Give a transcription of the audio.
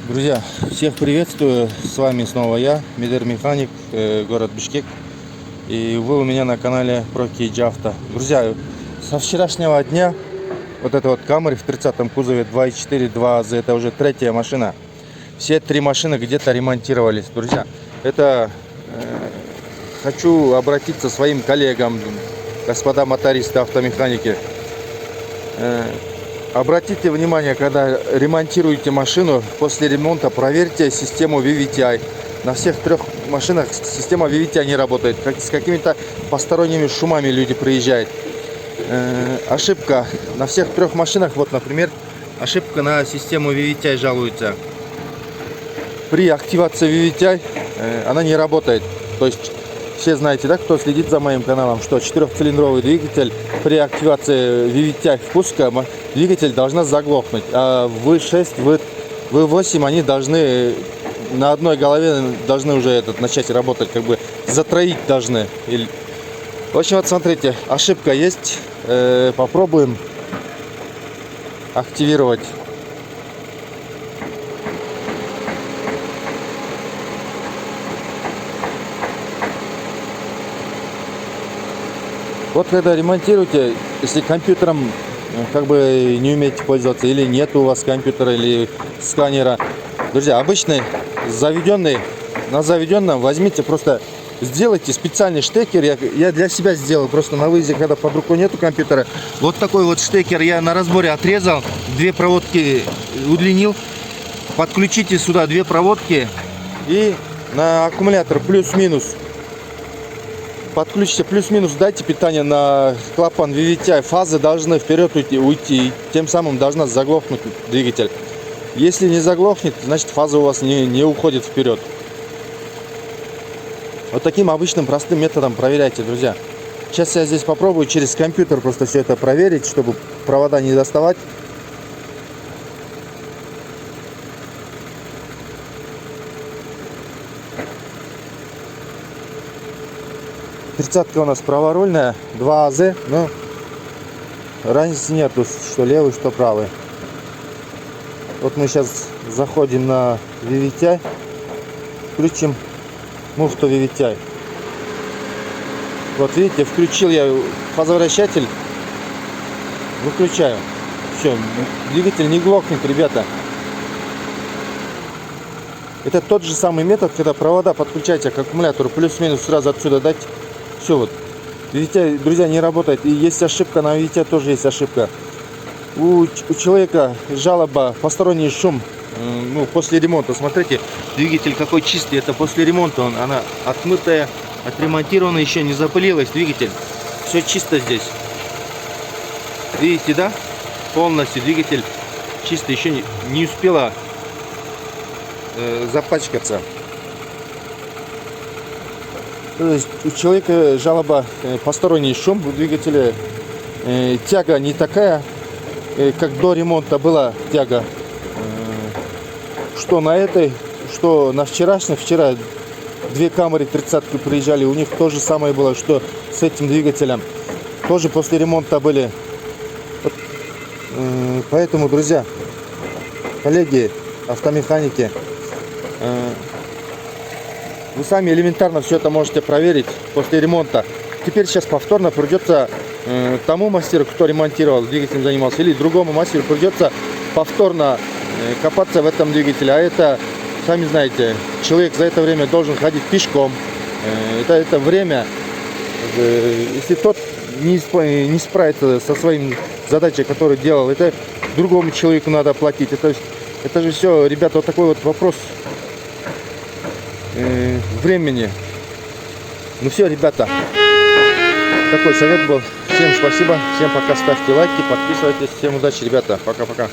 Друзья, всех приветствую, с вами снова я, Мидер Механик, город Бишкек. И вы у меня на канале про Кейджи Авто. Друзья, со вчерашнего дня вот эта вот Camry в 30-м кузове 2.4, 2AZ, это уже третья машина. Все три машины где-то ремонтировались. Друзья, это хочу обратиться к своим коллегам, господа мотористы, автомеханики. Обратите внимание, когда ремонтируете машину, после ремонта проверьте систему VVTi. На всех трех машинах система VVTi не работает. С какими-то посторонними шумами люди приезжают. Ошибка на всех трех машинах. Вот, например, ошибка на систему VVTi жалуется. При активации VVTi она не работает. То есть все знаете, да, кто следит за моим каналом, что четырехцилиндровый двигатель при активации VVTi впуска двигатель должна заглохнуть, а V6, V8 они должны на одной голове должны уже начать работать, как бы затроить должны. В общем, вот смотрите, ошибка есть. Попробуем активировать. Вот когда ремонтируете, если компьютером как бы не умеете пользоваться, или нет у вас компьютера или сканера, друзья, обычный заведенный, на заведенном возьмите, просто сделайте специальный штекер. Я для себя сделал, просто на выезде, когда под рукой нету компьютера, вот такой вот штекер я на разборе отрезал, две проводки удлинил, подключите сюда две проводки и на аккумулятор плюс-минус подключите, плюс-минус дайте питание на клапан VVTi. Фазы должны вперед уйти, тем самым должна заглохнуть двигатель. Если не заглохнет, значит фаза у вас не уходит вперед. Вот таким обычным простым методом проверяйте, друзья. Сейчас я здесь попробую через компьютер просто все это проверить, чтобы провода не доставать. Тридцатка у нас праворульная, 2AZ, но разницы нету, что левый, что правый. Вот мы сейчас заходим на VVTi, включим муфту VVTi. Вот видите, включил я фазовращатель, выключаю. Все, двигатель не глохнет, ребята. Это тот же самый метод, когда провода подключаете к аккумулятору, плюс-минус сразу отсюда дать. Все, вот, видите, друзья, не работает. И есть ошибка, на VVTi тоже есть ошибка. У человека жалоба, посторонний шум, ну, после ремонта. Смотрите, двигатель какой чистый, это после ремонта. Она отмытая, отремонтирована, еще не запылилась. Двигатель, все чисто здесь. Видите, да? Полностью двигатель чистый, еще не успела запачкаться. То есть у человека жалоба, посторонний шум в двигателе, тяга не такая, как до ремонта была тяга, что на этой, что на вчерашней. Вчера две Camry 30-ки приезжали, у них то же самое было, что с этим двигателем, тоже после ремонта были. Поэтому, друзья, коллеги, автомеханики, вы сами элементарно все это можете проверить после ремонта. Теперь сейчас повторно придется тому мастеру, кто ремонтировал, двигателем занимался, или другому мастеру придется повторно копаться в этом двигателе. А это, сами знаете, человек за это время должен ходить пешком. Это время, если тот не справится со своим задачей, которую делал, это другому человеку надо оплатить. Это же все, ребята, вот такой вот вопрос времени. Ну все, ребята, такой совет был. Всем спасибо, всем пока, ставьте лайки, подписывайтесь. Всем удачи, ребята, пока-пока.